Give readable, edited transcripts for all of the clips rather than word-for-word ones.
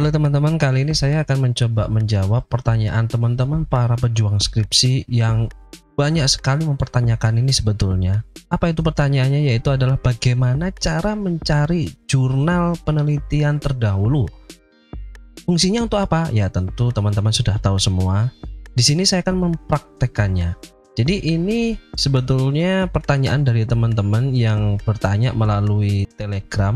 Halo teman-teman, kali ini saya akan mencoba menjawab pertanyaan teman-teman para pejuang skripsi yang banyak sekali mempertanyakan ini sebetulnya. Apa itu pertanyaannya? Yaitu adalah bagaimana cara mencari jurnal penelitian terdahulu. Fungsinya untuk apa? Ya tentu teman-teman sudah tahu semua. Di sini saya akan mempraktekannya. Jadi ini sebetulnya pertanyaan dari teman-teman yang bertanya melalui Telegram.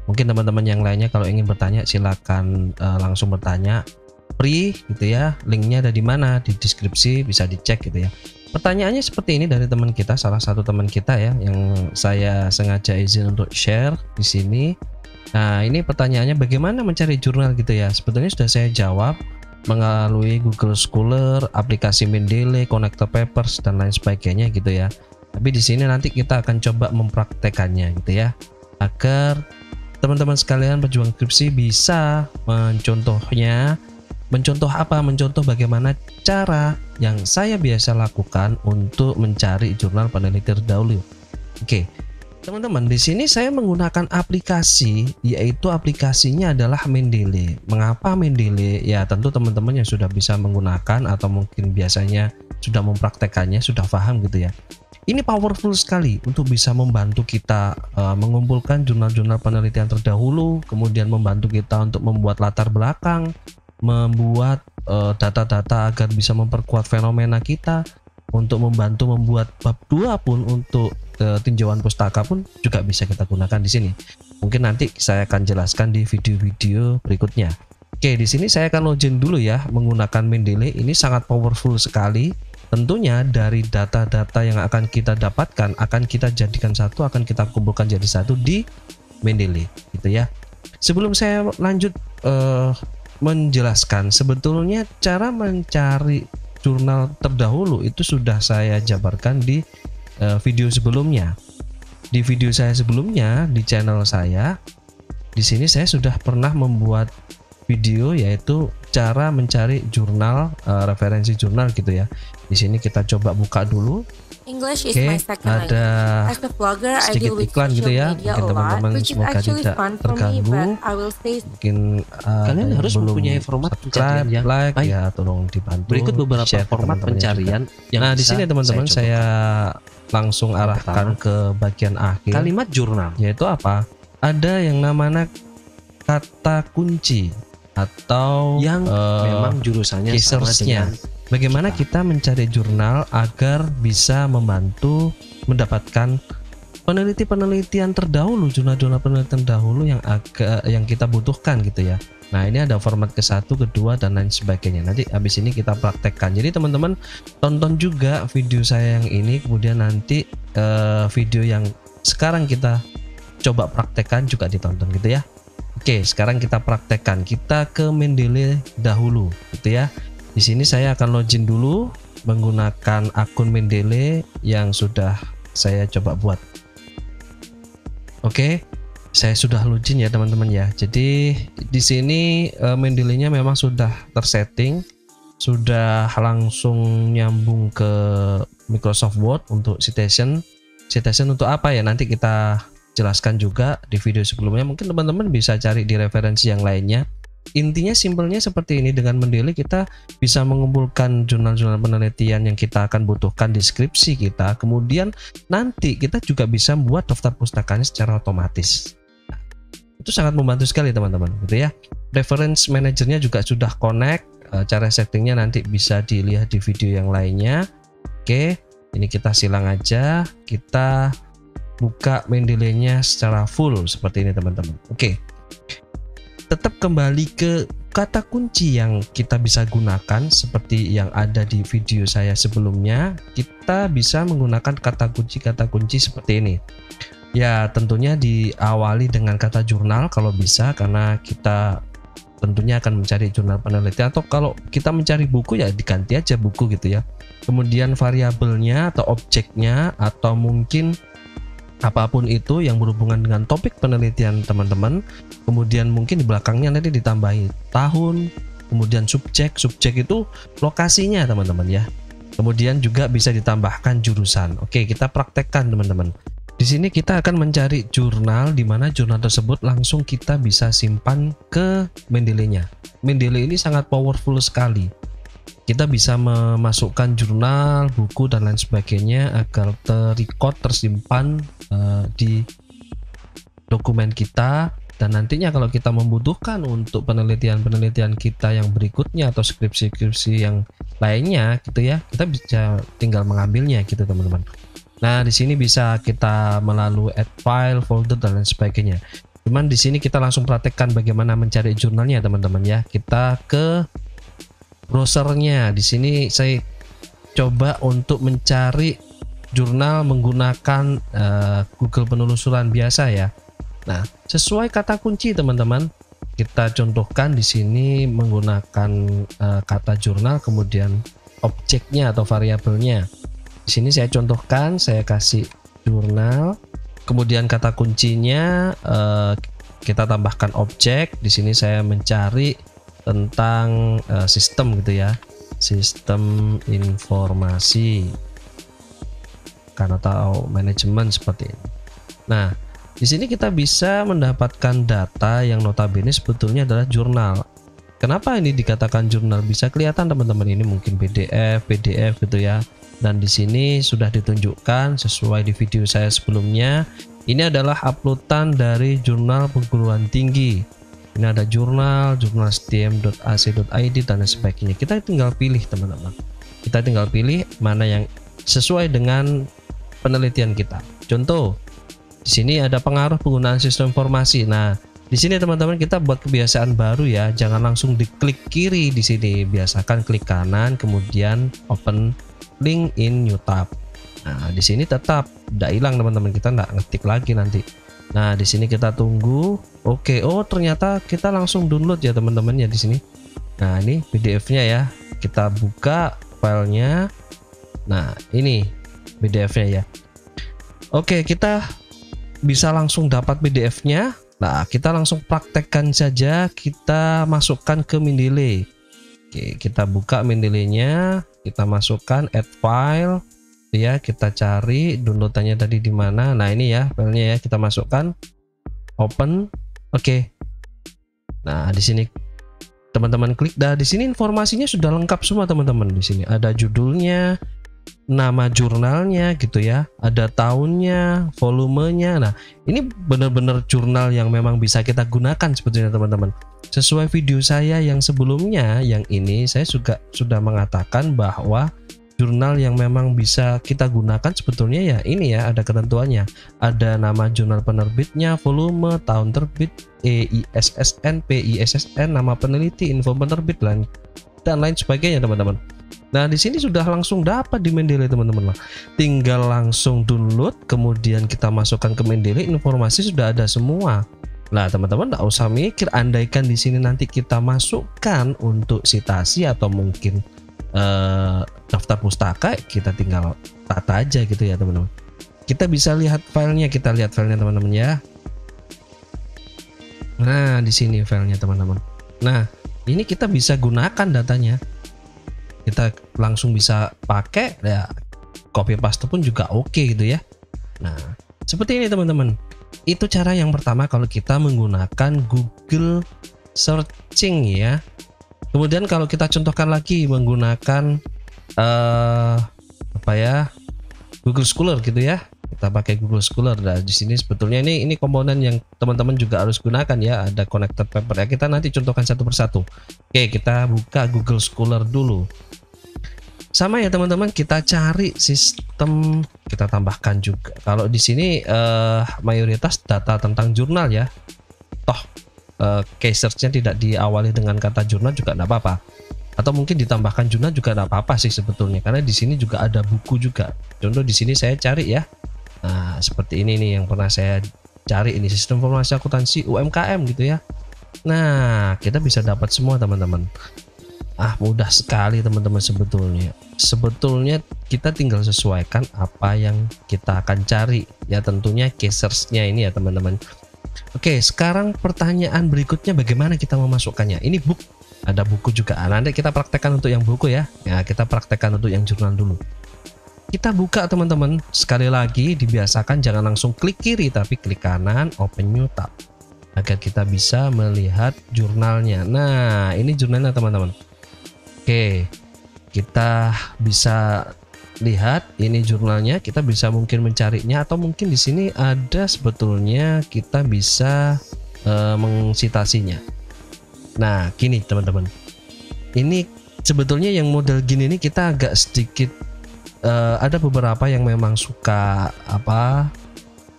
Mungkin teman-teman yang lainnya kalau ingin bertanya silakan langsung bertanya, free gitu ya. Linknya ada di mana? Di deskripsi, bisa dicek gitu ya. Pertanyaannya seperti ini dari teman kita, salah satu teman kita ya, yang saya sengaja izin untuk share di sini. Nah ini pertanyaannya, bagaimana mencari jurnal gitu ya. Sebetulnya sudah saya jawab melalui Google Scholar, aplikasi Mendeley, Connector Papers dan lain sebagainya gitu ya. Tapi di sini nanti kita akan coba mempraktekannya gitu ya, agar teman-teman sekalian pejuang skripsi bisa mencontohnya. Mencontoh apa? Mencontoh bagaimana cara yang saya biasa lakukan untuk mencari jurnal penelitian terdahulu. Oke, teman-teman, di sini saya menggunakan aplikasi, yaitu aplikasinya adalah Mendeley. Mengapa Mendeley? Ya tentu teman-teman yang sudah bisa menggunakan atau mungkin biasanya sudah mempraktekannya, sudah paham gitu ya. Ini powerful sekali untuk bisa membantu kita mengumpulkan jurnal-jurnal penelitian terdahulu, kemudian membantu kita untuk membuat latar belakang, membuat data-data agar bisa memperkuat fenomena kita, untuk membantu membuat bab 2 pun untuk tinjauan pustaka pun juga bisa kita gunakan di sini. Mungkin nanti saya akan jelaskan di video-video berikutnya. Oke, di sini saya akan login dulu ya menggunakan Mendeley. Ini sangat powerful sekali. Tentunya dari data-data yang akan kita dapatkan akan kita jadikan satu, akan kita kumpulkan jadi satu di Mendeley gitu ya. Sebelum saya lanjut menjelaskan, sebetulnya cara mencari jurnal terdahulu itu sudah saya jabarkan di video sebelumnya. Di video saya sebelumnya di channel saya, di sini saya sudah pernah membuat video yaitu cara mencari jurnal, referensi jurnal gitu ya. Di sini kita coba buka dulu. English is my second language. Ada As a vlogger, I sedikit deal with iklan gitu social ya. media Mungkin a lot, teman-teman which is semoga actually tidak fun for me, terganggu. but I will say Mungkin kalian harus belum mempunyai format subscribe, pencarian yang like baik. ya, tolong dibantu. Berikut beberapa share ke format teman-temannya pencarian juga. yang Nah di bisa sini teman-teman saya saya langsung arahkan ke bagian akhir. kalimat jurnal. Yaitu apa? Ada yang namanya kata kunci atau Yang memang jurusannya sama keywords-nya. dengan Bagaimana kita mencari jurnal agar bisa membantu mendapatkan penelitian terdahulu, jurnal-jurnal penelitian terdahulu yang kita butuhkan gitu ya. Nah ini ada format ke-1, kedua dan lain sebagainya. Nanti habis ini kita praktekkan. Jadi teman-teman tonton juga video saya yang ini, kemudian nanti video yang sekarang kita coba praktekkan juga ditonton gitu ya. Oke, sekarang kita praktekkan. Kita ke Mendeley dahulu gitu ya. Di sini saya akan login dulu menggunakan akun Mendeley yang sudah saya coba buat. Oke, saya sudah login ya teman-teman ya. Jadi di sini Mendeley-nya memang sudah tersetting, sudah langsung nyambung ke Microsoft Word untuk citation. Citation untuk apa ya? Nanti kita jelaskan juga di video sebelumnya. Mungkin teman-teman bisa cari di referensi yang lainnya. Intinya simpelnya seperti ini, dengan Mendeley kita bisa mengumpulkan jurnal-jurnal penelitian yang kita akan butuhkan di skripsi kita. Kemudian nanti kita juga bisa membuat daftar pustakanya secara otomatis. Itu sangat membantu sekali teman-teman gitu ya. Reference manajernya juga sudah connect. Cara settingnya nanti bisa dilihat di video yang lainnya. Oke, ini kita silang aja. Kita buka Mendeley-nya secara full seperti ini teman-teman. Oke. Tetap kembali ke kata kunci yang kita bisa gunakan seperti yang ada di video saya sebelumnya. Kita bisa menggunakan kata kunci seperti ini. Ya tentunya diawali dengan kata jurnal kalau bisa, karena kita tentunya akan mencari jurnal penelitian, atau kalau kita mencari buku ya diganti aja buku gitu ya. Kemudian variabelnya atau objeknya atau mungkin apapun itu yang berhubungan dengan topik penelitian teman-teman. Kemudian mungkin di belakangnya nanti ditambahi tahun, kemudian subjek itu lokasinya teman-teman ya. Kemudian juga bisa ditambahkan jurusan. Oke, kita praktekkan teman-teman. Di Di sini kita akan mencari jurnal, di mana jurnal tersebut langsung kita bisa simpan ke Mendeley-nya. Mendeley ini sangat powerful sekali. Kita bisa memasukkan jurnal, buku dan lain sebagainya agar terrecord, tersimpan di dokumen kita, dan nantinya kalau kita membutuhkan untuk penelitian-penelitian kita yang berikutnya atau skripsi-skripsi yang lainnya gitu ya, kita bisa tinggal mengambilnya gitu teman-teman. Nah, di sini bisa kita melalui add file, folder dan lain sebagainya. Cuman di sini kita langsung praktekkan bagaimana mencari jurnalnya teman-teman ya. Kita ke browsernya. Di sini saya coba untuk mencari jurnal menggunakan Google penelusuran biasa ya. Nah, sesuai kata kunci teman-teman. Kita contohkan di sini menggunakan kata jurnal, kemudian objeknya atau variabelnya. Di sini saya contohkan, saya kasih jurnal, kemudian kata kuncinya kita tambahkan objek. Di sini saya mencari tentang sistem gitu ya, sistem informasi karena tahu manajemen seperti ini. Nah, di sini kita bisa mendapatkan data yang notabene sebetulnya adalah jurnal. Kenapa ini dikatakan jurnal? Bisa kelihatan teman-teman, ini mungkin PDF gitu ya. Dan di sini sudah ditunjukkan sesuai di video saya sebelumnya. Ini adalah uploadan dari jurnal perguruan tinggi. Ini ada jurnal stm.ac.id dan sebagainya. Kita tinggal pilih teman-teman. Kita tinggal pilih mana yang sesuai dengan penelitian kita. Contoh, di sini ada pengaruh penggunaan sistem informasi. Nah, di sini teman-teman kita buat kebiasaan baru ya. Jangan langsung diklik kiri di sini. Biasakan klik kanan, kemudian open link in new tab. Nah, di sini tetap tidak hilang teman-teman, kita nggak ngetik lagi nanti. Nah, di sini kita tunggu. Oke, oh ternyata kita langsung download ya teman-teman ya di sini. Nah, ini PDF-nya ya. Kita buka filenya. Nah, ini PDF-nya ya. Oke, kita bisa langsung dapat PDF-nya. Nah, kita langsung praktekkan saja. Kita masukkan ke Mendeley. Oke, kita buka Mendeley-nya. Kita masukkan add file ya, kita cari downloadannya tadi di mana. Nah, ini ya filenya ya, kita masukkan, open. Oke. Nah, di sini teman-teman klik. Nah, di sini informasinya sudah lengkap semua teman-teman. Di sini ada judulnya, nama jurnalnya gitu ya, ada tahunnya, volumenya. Nah, ini benar-benar jurnal yang memang bisa kita gunakan sebetulnya teman-teman. Sesuai video saya yang sebelumnya, yang ini saya juga sudah mengatakan bahwa jurnal yang memang bisa kita gunakan sebetulnya ya ini ya, ada ketentuannya. Ada nama jurnal penerbitnya, volume, tahun terbit, EISSN, PISSN, nama peneliti, info penerbit dan lain sebagainya teman-teman. Nah, di sini sudah langsung dapat di Mendeley teman-teman lah. Tinggal langsung download, kemudian kita masukkan ke Mendeley, informasi sudah ada semua. Nah, teman-teman nggak usah mikir, andaikan di sini nanti kita masukkan untuk citasi atau mungkin daftar pustaka, kita tinggal tata aja gitu ya teman-teman. Kita bisa lihat filenya, kita lihat filenya teman-teman ya. Nah, di sini filenya teman-teman. Nah, ini kita bisa gunakan datanya. Kita langsung bisa pakai ya, copy paste pun juga oke gitu ya. Nah, seperti ini teman-teman. Itu cara yang pertama kalau kita menggunakan Google searching ya. Kemudian kalau kita contohkan lagi menggunakan apa ya, Google Scholar gitu ya. Kita pakai Google Scholar. Nah, di sini sebetulnya ini komponen yang teman-teman juga harus gunakan ya. Ada connected paper ya. Kita nanti contohkan satu persatu. Oke, kita buka Google Scholar dulu. Sama ya teman-teman, kita cari sistem, kita tambahkan juga. Kalau di sini mayoritas data tentang jurnal ya. Toh case search-nya tidak diawali dengan kata jurnal juga tidak apa-apa. Atau mungkin ditambahkan jurnal juga tidak apa-apa sih sebetulnya, karena di sini juga ada buku juga. Contoh di sini saya cari ya. Nah, seperti ini nih yang pernah saya cari, ini sistem informasi akuntansi UMKM gitu ya. Nah, kita bisa dapat semua teman-teman. Mudah sekali teman-teman sebetulnya. Sebetulnya kita tinggal sesuaikan apa yang kita akan cari ya, tentunya case search-nya ini ya teman-teman. Oke, sekarang pertanyaan berikutnya, bagaimana kita memasukkannya? Ini ada buku juga. Nanti kita praktekkan untuk yang buku ya. Ya, kita praktekkan untuk yang jurnal dulu. kita buka teman-teman. Sekali lagi dibiasakan jangan langsung klik kiri tapi klik kanan, open new tab, agar kita bisa melihat jurnalnya. Nah, ini jurnalnya teman-teman. Oke, kita bisa lihat ini jurnalnya. Kita bisa mungkin mencarinya, atau mungkin di sini ada sebetulnya kita bisa mengsitasinya. Nah, gini teman-teman. Ini sebetulnya yang model gini ini kita agak sedikit ada beberapa yang memang suka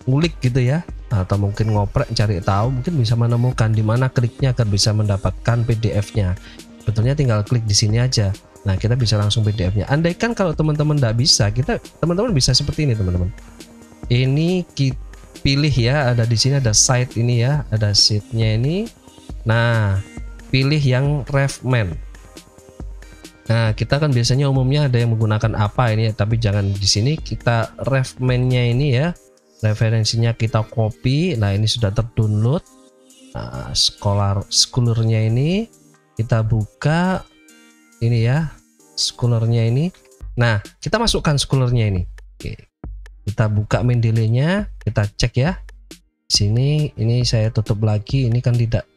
ngulik gitu ya, atau mungkin ngoprek cari tahu, mungkin bisa menemukan di mana kliknya agar bisa mendapatkan PDF-nya. Sebetulnya tinggal klik di sini aja. Nah, kita bisa langsung PDF-nya. Andaikan kalau teman-teman tidak bisa, teman-teman bisa seperti ini teman-teman. Ini kita pilih ya, ada di sini ada site ini ya, ada sheet-nya ini. Nah, pilih yang Refman. Nah, kita kan biasanya umumnya ada yang menggunakan apa ini ya, tapi jangan di sini. Kita Refman-nya ini ya, referensinya kita copy. Nah, ini sudah terdownload. Nah, scholar-nya ini kita buka ini ya, scholar-nya ini. Nah, kita masukkan scholar-nya ini. Oke. Kita buka Mendeley-nya, kita cek ya. Sini ini saya tutup lagi, ini kan tidak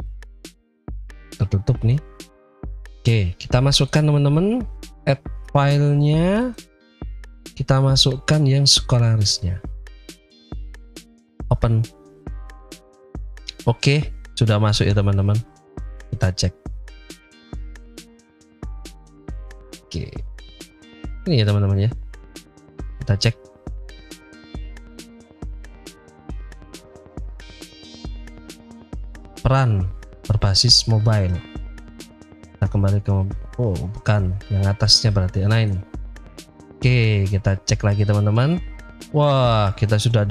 tertutup nih. Oke, kita masukkan teman-teman, add filenya, kita masukkan yang Scholaris-nya, open. Oke, sudah masuk ya teman-teman. Kita cek. Oke, ini ya teman-teman ya, kita cek. Peran berbasis mobile. Kita kembali ke bukan yang atasnya berarti. Nah, ini. Oke, kita cek lagi teman-teman. Wah, kita sudah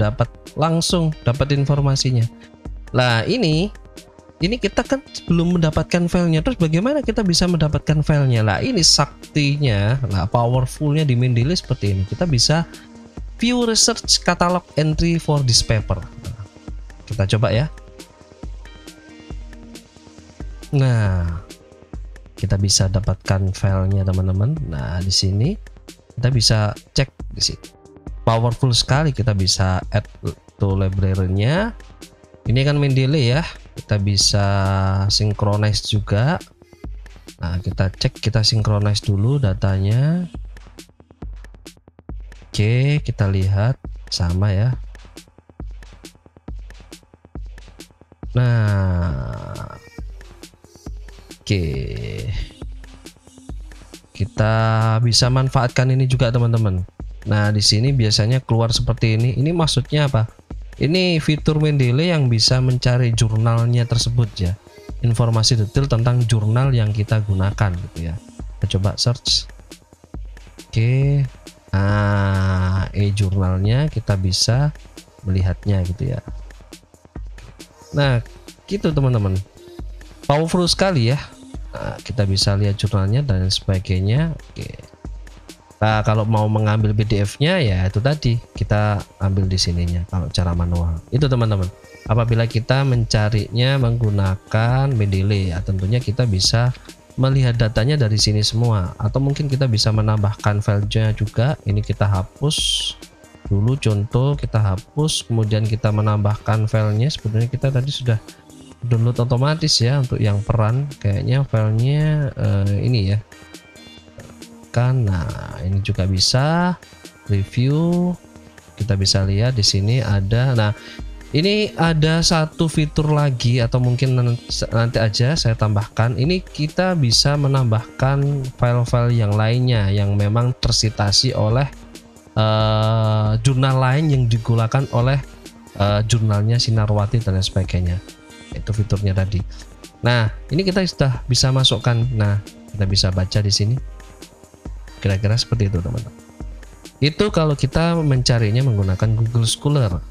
langsung dapat informasinya. Nah, ini kita kan belum mendapatkan filenya. Terus bagaimana kita bisa mendapatkan filenya? Lah, ini saktinya, powerfulnya di Mendeley seperti ini. Kita bisa view research catalog entry for this paper. Nah, kita coba ya. Nah, kita bisa dapatkan filenya teman-teman. Nah, di sini kita bisa cek di sini. Powerful sekali, kita bisa add to library-nya. Ini kan Mendeley ya. Kita bisa synchronize juga. Nah, kita cek, kita synchronize dulu datanya. Oke, kita lihat sama ya. Nah, oke, kita bisa manfaatkan ini juga teman-teman. Nah, di sini biasanya keluar seperti ini. Ini maksudnya apa? Ini fitur Mendeley yang bisa mencari jurnalnya tersebut ya. Informasi detail tentang jurnal yang kita gunakan gitu ya. Kita coba search. Oke. Nah, jurnalnya kita bisa melihatnya gitu ya. Nah, gitu teman-teman. Powerful sekali ya. Nah, kita bisa lihat jurnalnya dan sebagainya. Oke. Nah, kalau mau mengambil PDF-nya ya itu tadi kita ambil di sininya kalau cara manual. Itu teman-teman. Apabila kita mencarinya menggunakan Mendeley ya, tentunya kita bisa melihat datanya dari sini semua, atau mungkin kita bisa menambahkan filenya juga. Ini kita hapus dulu, contoh kita hapus, kemudian kita menambahkan filenya. Sebetulnya kita tadi sudah download otomatis ya untuk yang peran, kayaknya filenya ini ya. Nah, ini juga bisa review. Kita bisa lihat di sini ada. Nah, ini ada satu fitur lagi, atau mungkin nanti aja saya tambahkan. Ini kita bisa menambahkan file-file yang lainnya yang memang tersitasi oleh jurnal lain yang digunakan oleh jurnalnya Sinarwati dan sebagainya. Itu fiturnya tadi. Nah, ini kita sudah bisa masukkan. Nah, kita bisa baca di sini. Kira-kira seperti itu teman-teman. Itu kalau kita mencarinya menggunakan Google Scholar.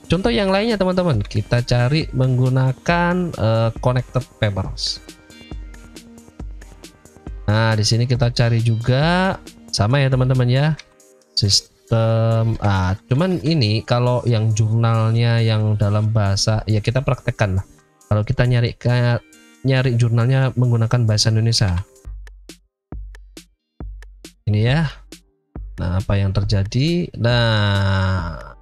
Contoh yang lainnya teman-teman, kita cari menggunakan connected papers. Nah, di sini kita cari juga sama ya teman-teman ya. Sistem cuman ini kalau yang jurnalnya yang dalam bahasa ya kita praktekkan lah. Kalau kita nyari jurnalnya menggunakan bahasa Indonesia. Ini ya. Nah, apa yang terjadi? Nah,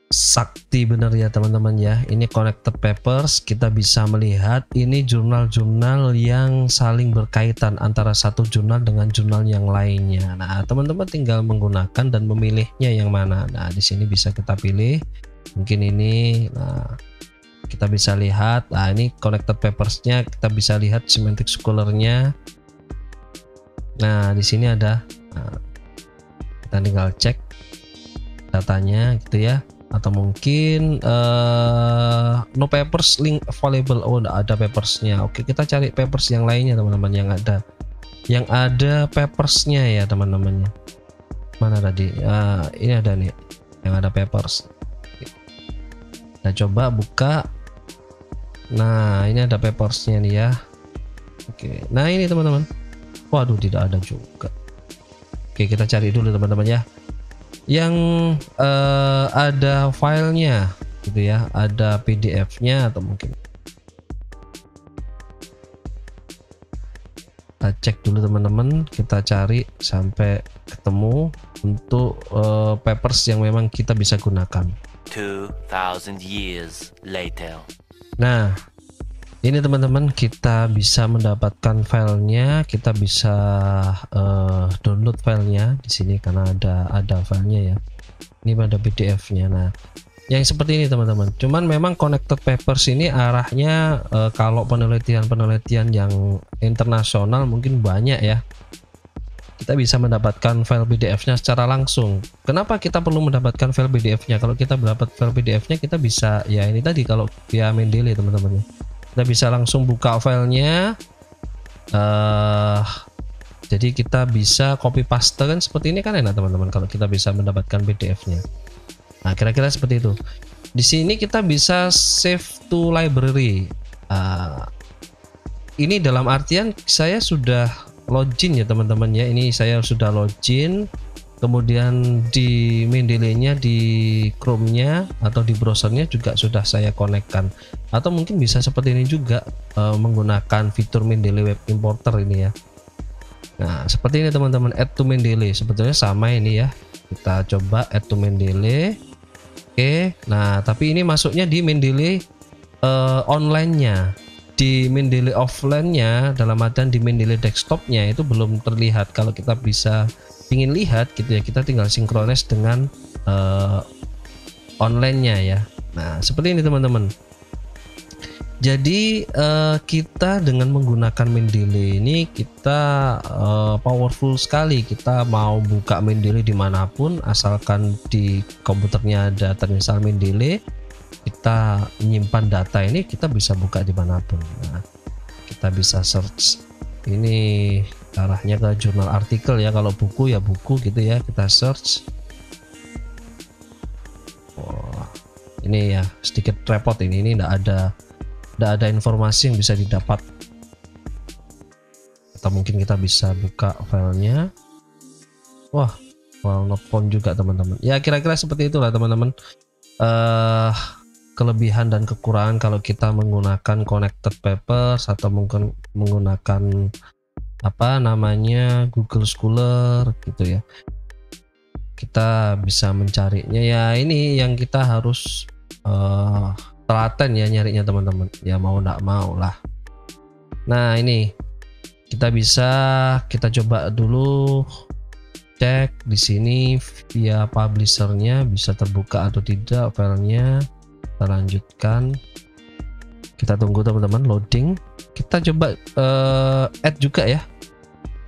sakti bener ya teman-teman ya. Ini connected papers, kita bisa melihat ini jurnal-jurnal yang saling berkaitan antara satu jurnal dengan jurnal yang lainnya. Nah, teman-teman tinggal menggunakan dan memilihnya yang mana. Nah, di sini bisa kita pilih. Mungkin ini. Nah, kita bisa lihat. Nah, ini connected papersnya, kita bisa lihat semantic scholarnya. Nah, di sini ada. Nah, kita tinggal cek datanya gitu ya. Atau mungkin no papers link available. Oh, enggak ada papersnya. Oke, kita cari papers yang lainnya teman-teman, yang ada papersnya ya teman-teman. Mana tadi? Ini ada nih yang ada papers. Kita coba buka. Nah, ini ada papersnya nih ya. Oke, nah ini teman-teman. Waduh, tidak ada juga. Oke, kita cari dulu teman-teman ya, yang ada filenya gitu ya, ada PDF-nya atau mungkin kita cek dulu teman-teman, kita cari sampai ketemu untuk papers yang memang kita bisa gunakan. 2000 years later. Nah, ini teman-teman, kita bisa mendapatkan filenya, kita bisa download filenya di sini karena ada filenya ya. Ini pada PDF-nya. Nah, yang seperti ini teman-teman. Cuman memang connected papers ini arahnya kalau penelitian yang internasional mungkin banyak ya. Kita bisa mendapatkan file PDF-nya secara langsung. Kenapa kita perlu mendapatkan file PDF-nya? Kalau kita dapat file PDF-nya, kita bisa ya ini tadi kalau via Mendeley teman-teman ya. Kita bisa langsung buka filenya, jadi kita bisa copy paste kan, seperti ini kan enak teman-teman kalau kita bisa mendapatkan PDF-nya. Nah, kira-kira seperti itu. Di sini kita bisa save to library. Ini dalam artian saya sudah login ya teman-teman ya. Ini saya sudah login, kemudian di Mendeley-nya, di Chrome-nya atau di browsernya juga sudah saya konekkan. Atau mungkin bisa seperti ini juga menggunakan fitur Mendeley Web Importer ini ya. Nah, seperti ini teman-teman, add to Mendeley. Sebetulnya sama ini ya. Kita coba add to Mendeley. Oke. Nah, tapi ini masuknya di Mendeley online-nya. Di Mendeley offline-nya, dalam artian di Mendeley desktop-nya itu belum terlihat. Kalau kita bisa ingin lihat gitu ya, kita tinggal sinkronis dengan online-nya ya. Nah, seperti ini teman-teman. Jadi kita dengan menggunakan Mendeley ini kita powerful sekali. Kita mau buka Mendeley dimanapun, asalkan di komputernya ada terinstall Mendeley, kita menyimpan data ini, kita bisa buka dimanapun. Nah, kita bisa search. Ini arahnya ke jurnal artikel ya, kalau buku ya buku gitu ya, kita search. Wah, ini ya sedikit repot ini tidak ada informasi yang bisa didapat. Atau mungkin kita bisa buka filenya. Wah, file not found juga teman-teman. Ya kira-kira seperti itulah teman-teman. Kelebihan dan kekurangan kalau kita menggunakan connected papers atau mungkin menggunakan apa namanya Google Scholar gitu ya. Kita bisa mencarinya ya, ini yang kita harus telaten ya nyarinya teman-teman ya, mau nggak mau lah. Nah, ini kita coba dulu cek di sini via publishernya bisa terbuka atau tidak filenya. Kita lanjutkan, kita tunggu teman-teman loading. Kita coba add juga ya,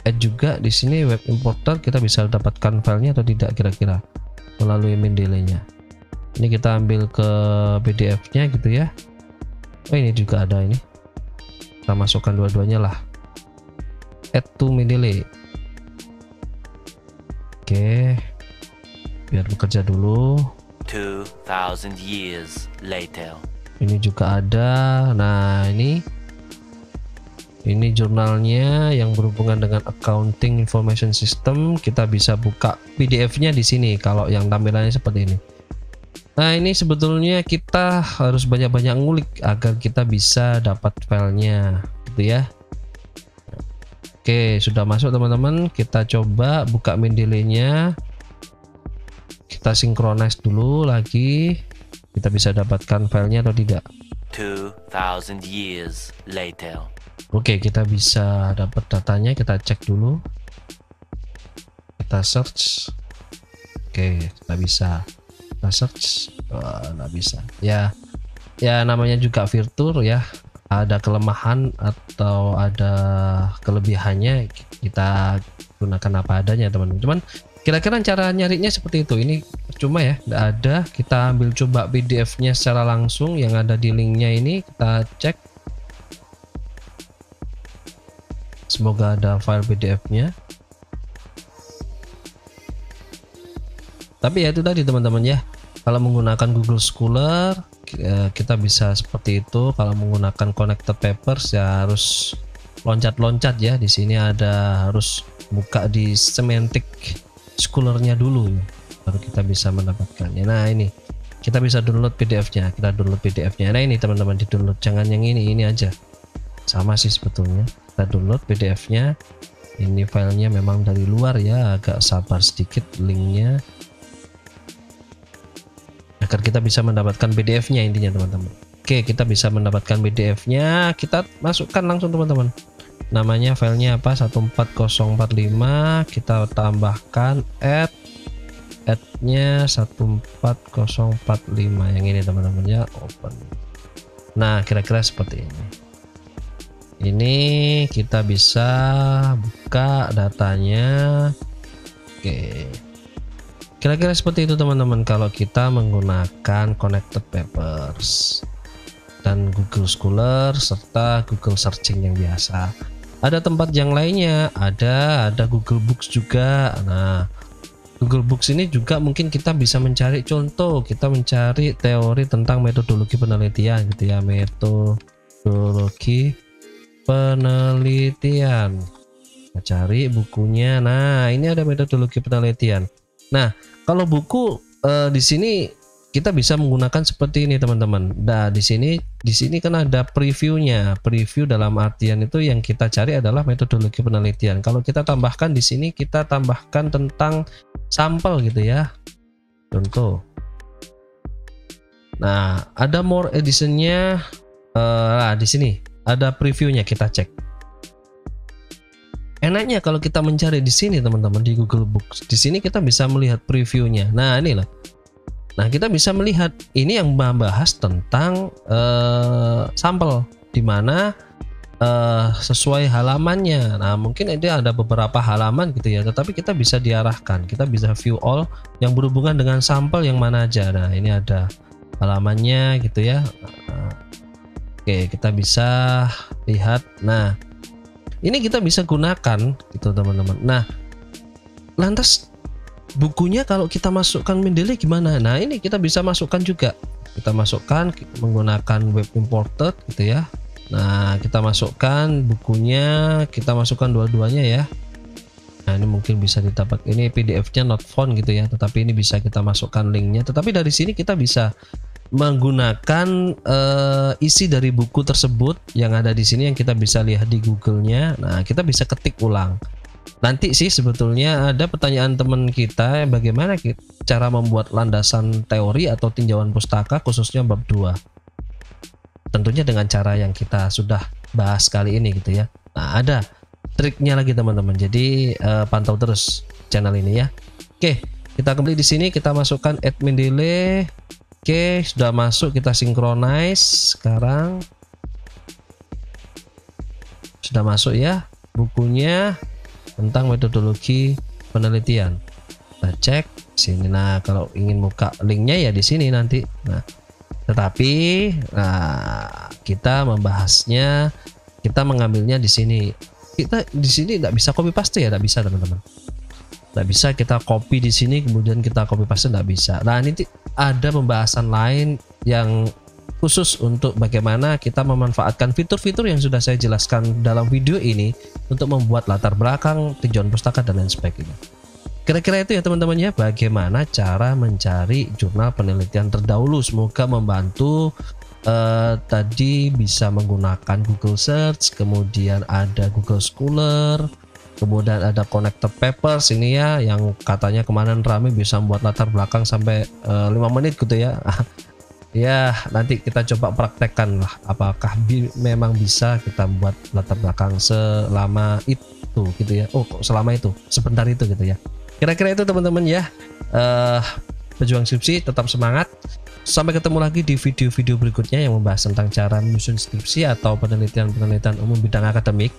add juga di sini web importer, kita bisa dapatkan filenya atau tidak kira-kira melalui Mendeley-nya. Ini kita ambil ke PDF-nya gitu ya. Oh, ini juga ada ini. Kita masukkan dua-duanya lah. Add to Mendeley. Oke. Biar bekerja dulu. 2000 years later. Ini juga ada. Nah, ini jurnalnya yang berhubungan dengan accounting information system. Kita bisa buka PDF-nya di sini kalau yang tampilannya seperti ini. Nah, ini sebetulnya kita harus banyak-banyak ngulik agar kita bisa dapat filenya gitu ya. Oke, sudah masuk teman-teman. Kita coba buka Mendeley-nya. Kita synchronize dulu lagi. Kita bisa dapatkan filenya atau tidak. 2,000 years later. Oke, kita bisa dapat datanya. Kita cek dulu. Kita search. Oke, nggak bisa. Kita search. Nggak bisa. Ya namanya juga Virtual ya. Ada kelemahan atau ada kelebihannya, kita gunakan apa adanya teman-teman. Cuman kira-kira cara nyarinya seperti itu. Ini percuma ya, nggak ada. Kita ambil coba PDF-nya secara langsung yang ada di linknya ini. Kita cek. Semoga ada file PDF-nya. Tapi ya itu tadi teman-teman ya. Kalau menggunakan Google Scholar kita bisa seperti itu. Kalau menggunakan Connected Papers ya harus loncat-loncat ya. Di sini ada harus buka di Semantic Scholar-nya dulu baru kita bisa mendapatkannya. Nah, ini kita bisa download PDF-nya. Kita download PDF-nya. Nah, ini teman-teman di-download, jangan yang ini aja. Sama sih sebetulnya. Kita download PDF-nya. Ini filenya memang dari luar ya, agak sabar sedikit linknya. Agar kita bisa mendapatkan PDF-nya intinya teman-teman. Oke, kita bisa mendapatkan PDF-nya. Kita masukkan langsung teman-teman. Namanya filenya apa? 14045. Kita tambahkan add-nya 14045 yang ini teman-teman ya. Open. Nah, kira-kira seperti ini. Ini kita bisa buka datanya. Oke. Kira-kira seperti itu teman-teman kalau kita menggunakan Connected Papers dan Google Scholar serta Google Searching yang biasa. Ada tempat yang lainnya, ada Google Books juga. Nah, Google Books ini juga mungkin kita bisa mencari contoh, kita mencari teori tentang metodologi penelitian gitu ya, metodologi penelitian. Kita cari bukunya. Nah, ini ada metodologi penelitian. Nah, kalau buku di sini kita bisa menggunakan seperti ini teman-teman. Nah, di sini kan ada previewnya. Preview dalam artian itu yang kita cari adalah metodologi penelitian. Kalau kita tambahkan di sini, kita tambahkan tentang sampel gitu ya. Contoh. Nah, ada more editionnya. Di sini ada previewnya, kita cek. Enaknya kalau kita mencari di sini teman-teman di Google Books, di sini kita bisa melihat previewnya. Nah, inilah. Nah, kita bisa melihat ini yang membahas tentang sampel di mana sesuai halamannya. Nah, mungkin ada beberapa halaman gitu ya, tetapi kita bisa diarahkan. Kita bisa view all yang berhubungan dengan sampel yang mana aja. Nah, ini ada halamannya gitu ya. Oke, kita bisa lihat. Nah, ini kita bisa gunakan gitu teman-teman. Nah, lantas bukunya kalau kita masukkan Mendeley gimana? Nah, ini kita bisa masukkan juga. Kita masukkan menggunakan web imported gitu ya. Nah, kita masukkan bukunya, kita masukkan dua-duanya ya. Nah, ini mungkin bisa didapat. Ini PDF-nya not found gitu ya, tetapi ini bisa kita masukkan linknya. Tetapi dari sini kita bisa menggunakan isi dari buku tersebut yang ada di sini yang kita bisa lihat di Google-nya. Nah, kita bisa ketik ulang. Nanti sih sebetulnya ada pertanyaan teman kita bagaimana cara membuat landasan teori atau tinjauan pustaka khususnya bab 2. Tentunya dengan cara yang kita sudah bahas kali ini gitu ya. Nah, ada triknya lagi teman-teman. Jadi pantau terus channel ini ya. Oke, kita kembali di sini, kita masukkan add Mendeley. Oke, sudah masuk, kita synchronize sekarang. Sudah masuk ya bukunya tentang metodologi penelitian. Kita cek sini. Nah, kalau ingin buka linknya ya di sini nanti. Nah, tetapi kita membahasnya, kita mengambilnya di sini. Kita di sini nggak bisa copy paste ya, nggak bisa teman-teman. Nggak bisa kita copy di sini kemudian kita copy paste, nggak bisa. Nah, ini ada pembahasan lain yang khusus untuk bagaimana kita memanfaatkan fitur-fitur yang sudah saya jelaskan dalam video ini untuk membuat latar belakang tinjauan pustaka dan lain sebagainya. Kira-kira itu ya teman-teman ya, bagaimana cara mencari jurnal penelitian terdahulu. Semoga membantu tadi bisa menggunakan Google Search, kemudian ada Google Scholar, kemudian ada Connected Papers ini ya, yang katanya kemarin rame bisa membuat latar belakang sampai 5 menit gitu ya. Ya nanti kita coba praktekkan lah, apakah memang bisa kita buat latar belakang selama itu gitu ya. Oh kok selama itu, sebentar itu gitu ya. Kira-kira itu teman-teman ya. Pejuang skripsi tetap semangat. Sampai ketemu lagi di video-video berikutnya yang membahas tentang cara menyusun skripsi atau penelitian-penelitian umum bidang akademik.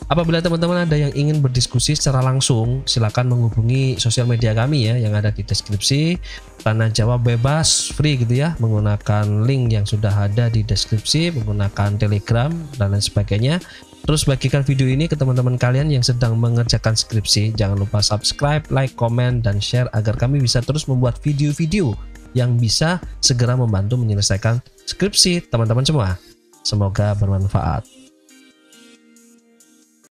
Apabila teman-teman ada yang ingin berdiskusi secara langsung, silakan menghubungi sosial media kami ya yang ada di deskripsi. Tanya jawab bebas, free gitu ya, menggunakan link yang sudah ada di deskripsi, menggunakan Telegram dan lain sebagainya. Terus bagikan video ini ke teman-teman kalian yang sedang mengerjakan skripsi. Jangan lupa subscribe, like, komen, dan share agar kami bisa terus membuat video-video yang bisa segera membantu menyelesaikan skripsi teman-teman semua. Semoga bermanfaat.